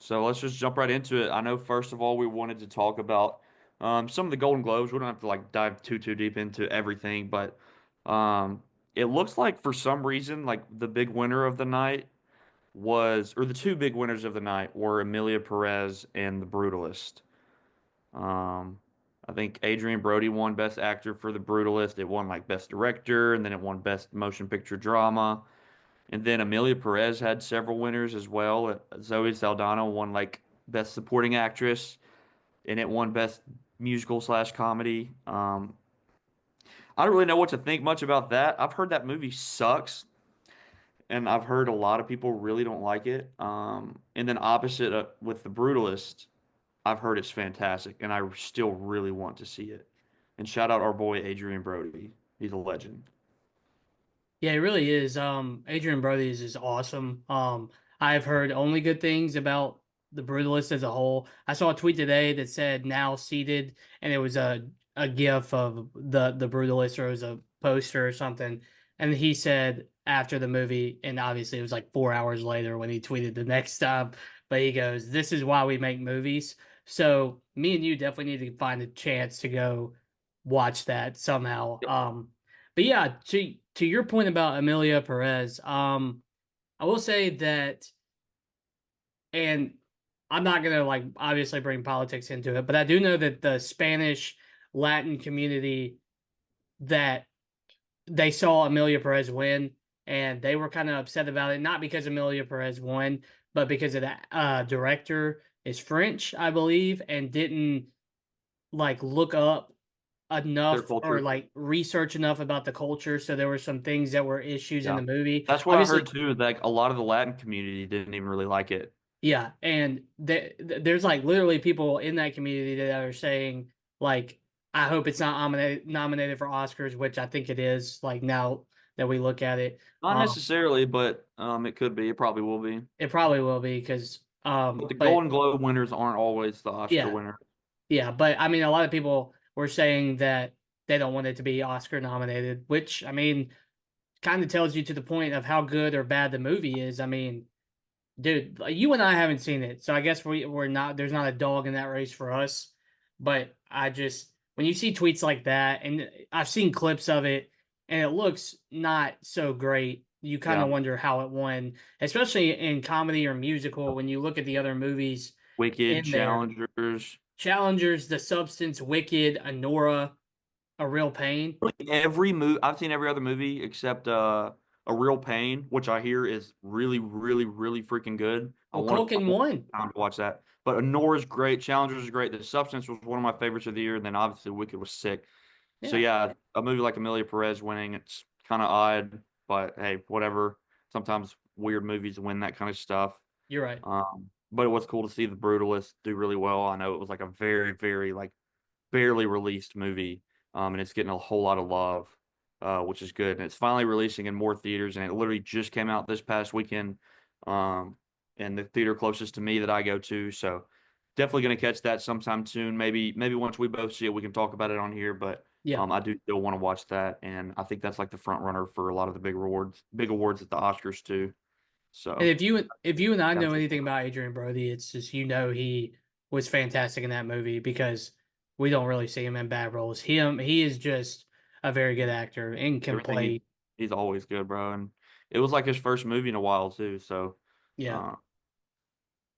So let's just jump right into it. I know first of all we wanted to talk about some of the Golden Globes. We don't have to like dive too deep into everything, but it looks like for some reason like the big winner of the night was, or the two big winners of the night were Emilia Perez and The Brutalist. Um, I think Adrian Brody won Best Actor for The Brutalist. It won like Best Director, and then it won Best Motion Picture Drama. And then Amelia Perez had several winners as well. Zoe Saldana won like Best Supporting Actress, and it won Best Musical slash Comedy. I don't really know what to think much about that. I've heard that movie sucks, and I've heard a lot of people really don't like it. And then opposite with The Brutalist, I've heard it's fantastic, and I still really want to see it. And shout out our boy Adrian Brody. He's a legend. Yeah, it really is. Adrian Brody is awesome. I've heard only good things about the Brutalist as a whole. I saw a tweet today that said "now seated," and it was a GIF of the Brutalist, or it was a poster or something. And he said after the movie, and obviously it was like 4 hours later when he tweeted the next time. But he goes, "This is why we make movies." So me and you definitely need to find a chance to go watch that somehow. But yeah, to your point about Amelia Perez, I will say that, and I'm not gonna like obviously bring politics into it, but I do know that the Spanish Latin community, that they saw Amelia Perez win, and they were kind of upset about it, not because Amelia Perez won, but because of the director is French, I believe, and didn't like look up Their enough or culture. like research enough about the culture. So there were some things that were issues in Yeah. the movie. That's what I heard Obviously, too. Like a lot of the Latin community didn't even really like it. yeah. And there's like literally people in that community that are saying, like, I hope it's not nominated for Oscars, which I think it is, like, now that we look at it. Not necessarily, but it could be. It probably will be. It probably will be because, But the but Golden Globe winners aren't always the Oscar yeah, winner. yeah. But I mean, a lot of people were saying that they don't want it to be Oscar nominated, which I mean, kind of tells you to the point of how good or bad the movie is. I mean, dude, like, you and I haven't seen it, so I guess we're not, there's not a dog in that race for us. But I just, when you see tweets like that, and I've seen clips of it, and it looks not so great, you kind of Yeah. wonder how it won, especially in comedy or musical. When you look at the other movies Wicked, in there, Challengers. Challengers, The Substance, Wicked, Anora, A Real Pain. Really every movie I've seen every other movie except A Real Pain, which I hear is really freaking good. Well, I Culkin want won. time to watch that. But Nora's great, Challengers is great. The Substance was one of my favorites of the year, and then obviously Wicked was sick. So Yeah, yeah, a movie like Amelia Perez winning, it's kind of odd, but hey, whatever. Sometimes weird movies win that kind of stuff. you're right. But it was cool to see The Brutalist do really well. I know it was like a very like barely released movie, and it's getting a whole lot of love, which is good. And it's finally releasing in more theaters, and it literally just came out this past weekend, um, in the theater closest to me that I go to. So definitely going to catch that sometime soon. Maybe once we both see it, we can talk about it on here. But Yeah. I do still want to watch that, and I think that's like the front runner for a lot of the big awards at the Oscars too. And So if you and I gotta know check anything that out. about Adrian Brody, it's just, he was fantastic in that movie, because we don't really see him in bad roles. He is just a very good actor and can Everything play. he's always good, bro, and it was like his first movie in a while too. So. Yeah, Uh,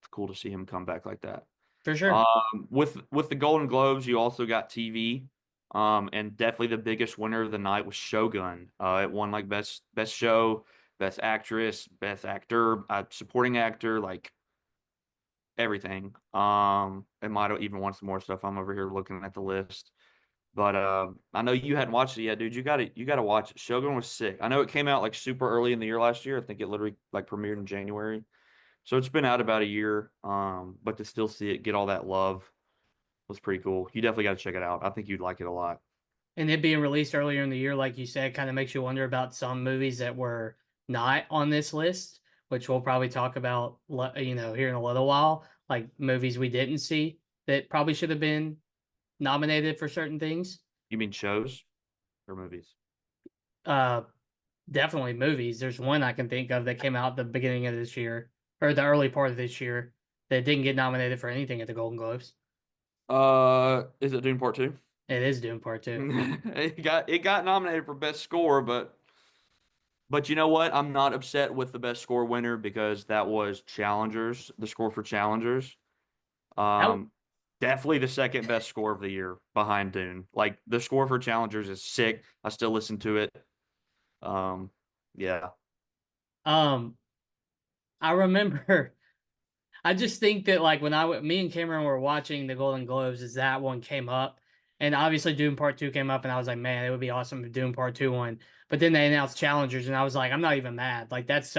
it's cool to see him come back like that. for sure. With the Golden Globes, you also got TV, and definitely the biggest winner of the night was Shogun. It won like best show, best actress, best actor, supporting actor, like everything. It might have even won some more stuff. I'm over here looking at the list, but I know you hadn't watched it yet, dude. You gotta watch it. Shogun was sick. I know it came out like super early in the year last year. I think it literally like premiered in January. So it's been out about a year, but to still see it get all that love was pretty cool. You definitely got to check it out. I think you'd like it a lot. And it being released earlier in the year, like you said, kind of makes you wonder about some movies that were not on this list, which we'll probably talk about, here in a little while, like movies we didn't see that probably should have been nominated for certain things. You mean shows or movies? Uh, Definitely movies. There's one I can think of that came out the beginning of this year, or the early part of this year. that didn't get nominated for anything at the Golden Globes. Is it Dune Part Two? It is Dune Part Two. It got nominated for best score, but you know what? I'm not upset with the best score winner because that was Challengers, the score for Challengers. That Um, Definitely the second best score of the year behind Dune. Like the score for Challengers is sick. I still listen to it. Um, yeah, um, I remember. I just think that like me and Cameron were watching the Golden Globes, as that one came up, and obviously Doom Part Two came up, and I was like, man, it would be awesome if Doom Part Two won. But then they announced challengers, and I was like, I'm not even mad. Like that's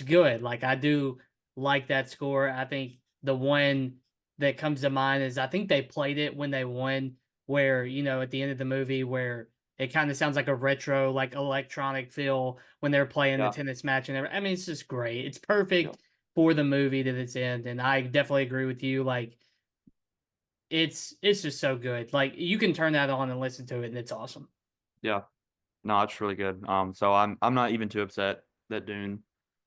good. Like I do like that score. I think the one that comes to mind is I think they played it when they won, where at the end of the movie where it kind of sounds like a retro, like electronic feel when they're playing the yeah, tennis match and everything. I mean, it's just great. It's yeah, perfect for the movie that it's in. And I definitely agree with you. Like it's just so good. Like you can turn that on and listen to it, and it's awesome. yeah. No, it's really good. So I'm not even too upset that Dune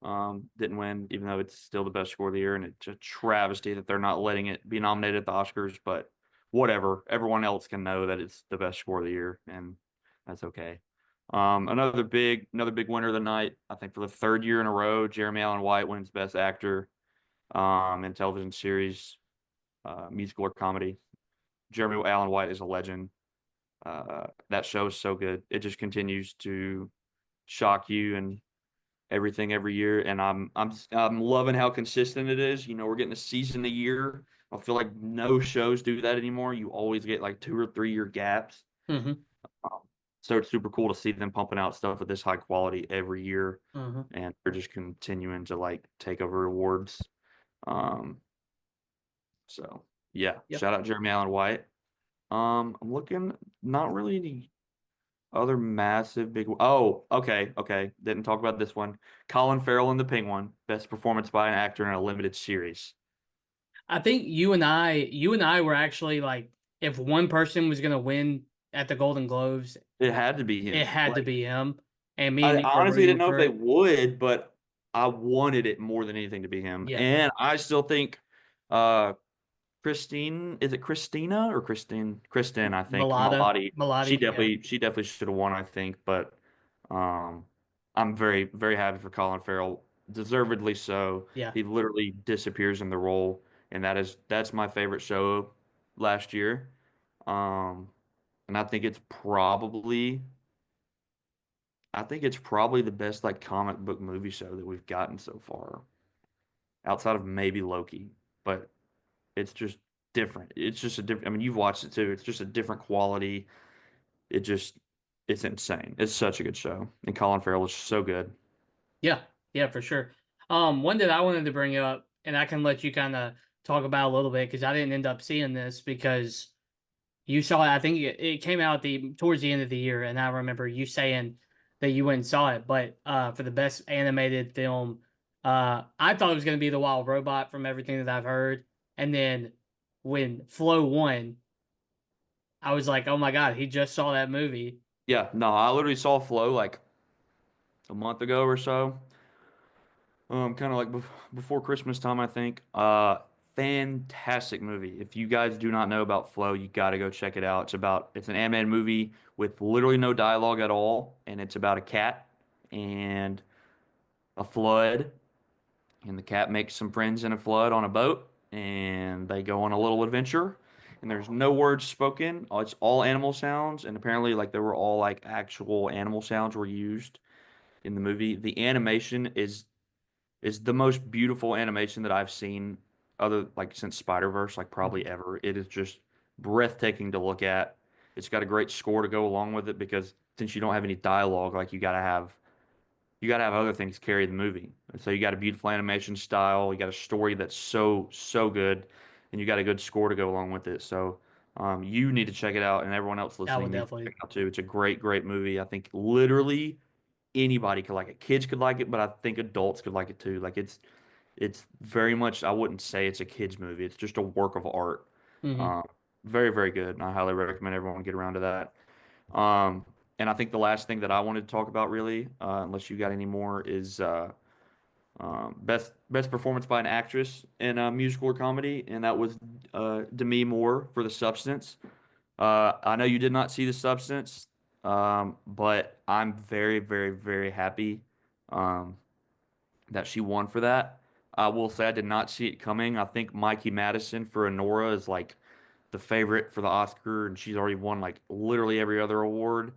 didn't win, even though it's still the best score of the year, and it's a travesty that they're not letting it be nominated at the Oscars. But whatever, everyone else can know that it's the best score of the year, and that's okay. Another big winner of the night, I think for the third year in a row, Jeremy Allen White wins Best Actor in television series, musical or comedy. Jeremy Allen White is a legend. That show is so good. It just continues to shock you and everything every year. And I'm loving how consistent it is. We're getting a season a year. I feel like no shows do that anymore. You always get like 2 or 3 year gaps. Hmm. Um, so it's super cool to see them pumping out stuff of this high quality every year, Hmm. and they're just continuing to like take over awards. Um, so yeah, Yep. shout out Jeremy Allen White. I'm looking, not really any other massive big. Oh, okay, okay. Didn't talk about this one. Colin Farrell in The Penguin, best performance by an actor in a limited series. I think you and I were actually like, if one person was gonna win at the Golden Globes, It had to be it him. had to Like be him. And me and I you were honestly didn't rooting know if for they it. would, but I wanted it more than anything to be him. Yeah. And I still think uh Christine, is it Christina or Christine? Kristen, I think. Malati. She Melody, yeah. definitely she definitely should have won, I think, but um I'm very, very happy for Colin Farrell. Deservedly so. Yeah. He literally disappears in the role, and that's my favorite show last year. Um and I think it's probably the best like comic book movie show that we've gotten so far, outside of maybe Loki. But it's just different. It's just a different. I mean, you've watched it too. It's just a different quality. It just, it's insane. It's such a good show, and Colin Farrell is so good. Yeah, yeah, for sure. One that I wanted to bring up, and I can let you kind of talk about a little bit because I didn't end up seeing this because you saw it. I think it came out towards the end of the year, and I remember you saying that you went and saw it. But for the best animated film, I thought it was going to be The Wild Robot from everything that I've heard, and then when Flow won, I was like, oh my God, he just saw that movie. Yeah, no, I literally saw Flow like a month ago or so. Kind of like before Christmas time, I think. Fantastic movie. If you guys do not know about Flow, you got to go check it out. It's an animated movie with literally no dialogue at all, and it's about a cat and a flood, and the cat makes some friends in a flood on a boat, and they go on a little adventure. And there's no words spoken. It's all animal sounds, and apparently, like there were all like actual animal sounds were used in the movie. The animation is the most beautiful animation that I've seen, other like since Spider-Verse, like probably ever. It is just breathtaking to look at. It's got a great score to go along with it because since you don't have any dialogue, like you gotta have other things carry the movie. And so you got a beautiful animation style, you got a story that's so, so good, and you got a good score to go along with it. So you need to check it out, and everyone else I would listening needs to check definitely. it out too. It's a great, great movie. I think literally anybody could like it. Kids could like it, but I think adults could like it too. Like it's very much, I wouldn't say it's a kids movie. It's just a work of art. Hmm. Um, Very, very good. And I highly recommend everyone get around to that. Um, and I think the last thing that I wanted to talk about really, unless you got any more, is Best performance by an actress in a musical or comedy, and that was Demi Moore for The Substance. I know you did not see The Substance, but I'm very, very, very happy um, that she won for that. I will say I did not see it coming. I think Mikey Madison for Honora is like the favorite for the Oscar, and she's already won like literally every other award.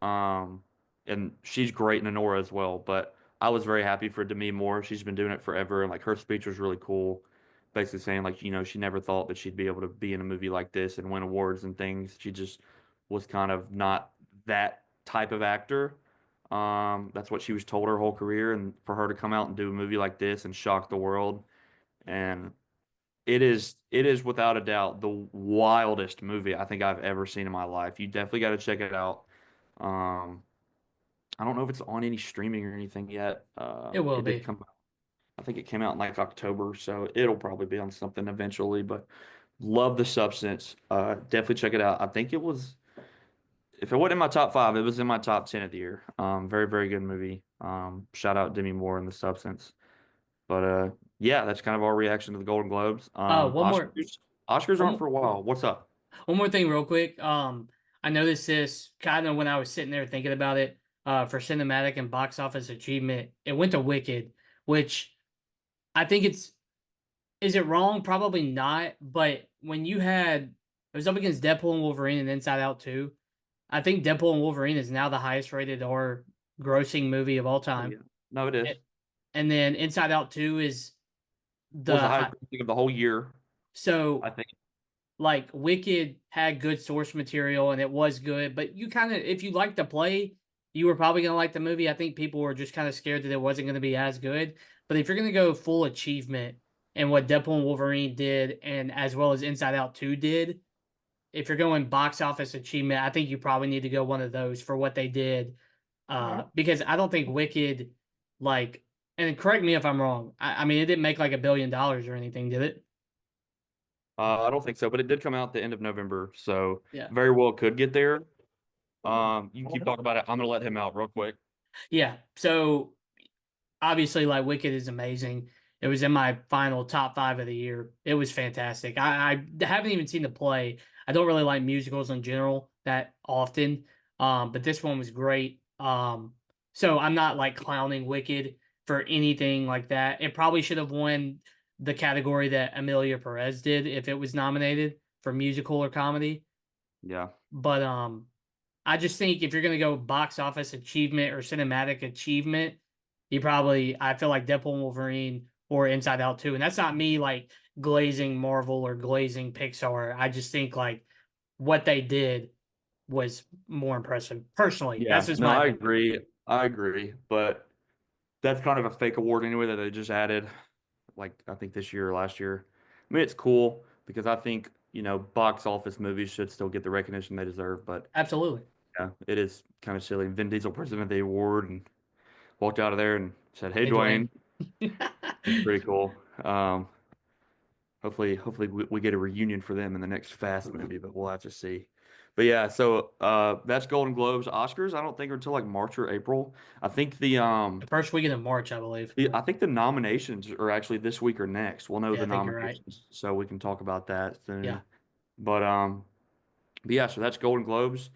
Um, and she's great in Honora as well. But I was very happy for Demi Moore. She's been doing it forever, and like her speech was really cool. Basically saying like, she never thought that she'd be able to be in a movie like this and win awards and things. She just was kind of not that type of actor. That's what she was told her whole career, and for her to come out and do a movie like this and shock the world, and it is without a doubt the wildest movie I think I've ever seen in my life. You definitely got to check it out. Um, I don't know if it's on any streaming or anything yet. It will It did be. come, I think it came out in like October, so it'll probably be on something eventually. But love The Substance. Definitely check it out. I think it was, if it wasn't in my top five, it was in my top 10 of the year. Very, very good movie. Shout out Demi Moore and The Substance. But yeah, that's kind of our reaction to the Golden Globes. One more, Oscars aren't one, for a while. What's up? one more thing, real quick. I noticed this kind of when I was sitting there thinking about it. For cinematic and box office achievement, it went to Wicked, which I think it's is it wrong? Probably not. But when you had it was up against Deadpool and Wolverine and Inside Out 2, I think Deadpool and Wolverine is now the highest rated or grossing movie of all Oh time. yeah, no, it is. A- And then Inside Out 2 is Was the the highest high. grossing of the whole year, I So think. like Wicked had good source material and it was good, but you kind of if you like the play, you were probably gonna like the movie. I think people were just kind of scared that it wasn't gonna be as good. But if you're gonna go full achievement and what Deadpool and Wolverine did, and as well as Inside Out 2 did, if you're going box office achievement, I think you probably need to go one of those for what they did. Because I don't think Wicked, like, and correct me if I'm wrong. I mean, it didn't make like $1 billion or anything, did it? I don't think so, but it did come out at the end of November, so Yeah. very well could get there. You can keep talking about it. I'm gonna let him out real quick. Yeah. So obviously, like Wicked is amazing. It was in my final top five of the year. It was fantastic. I haven't even seen the play. I don't really like musicals in general that often. But this one was great. So I'm not like clowning Wicked for anything like that. It probably should have won the category that Amelia Perez did if it was nominated for musical or comedy. Yeah. But I just think if you're gonna go box office achievement or cinematic achievement, I feel like Deadpool and Wolverine or Inside Out 2. And that's not me like glazing Marvel or glazing Pixar. I just think like what they did was more impressive. Personally, that's Yeah, just no, my I opinion. agree. I agree, but that's kind of a fake award anyway that they just added, like I think this year or last year. I mean, it's cool because I think, box office movies should still get the recognition they deserve, but Absolutely. yeah, it is kind of silly. Vin Diesel presented the award and walked out of there and said, "Hey, Hey, Dwayne." Dwayne. It's pretty cool. Hopefully we get a reunion for them in the next Fast movie, but we'll have to see. But yeah, so that's Golden Globes. Oscars, I don't think are until like March or April. I think The first weekend of March, I believe. I think the nominations are actually this week or next. We'll know Yeah, the I think you're right. nominations, so we can talk about that Yeah. soon. But but yeah, so that's Golden Globes.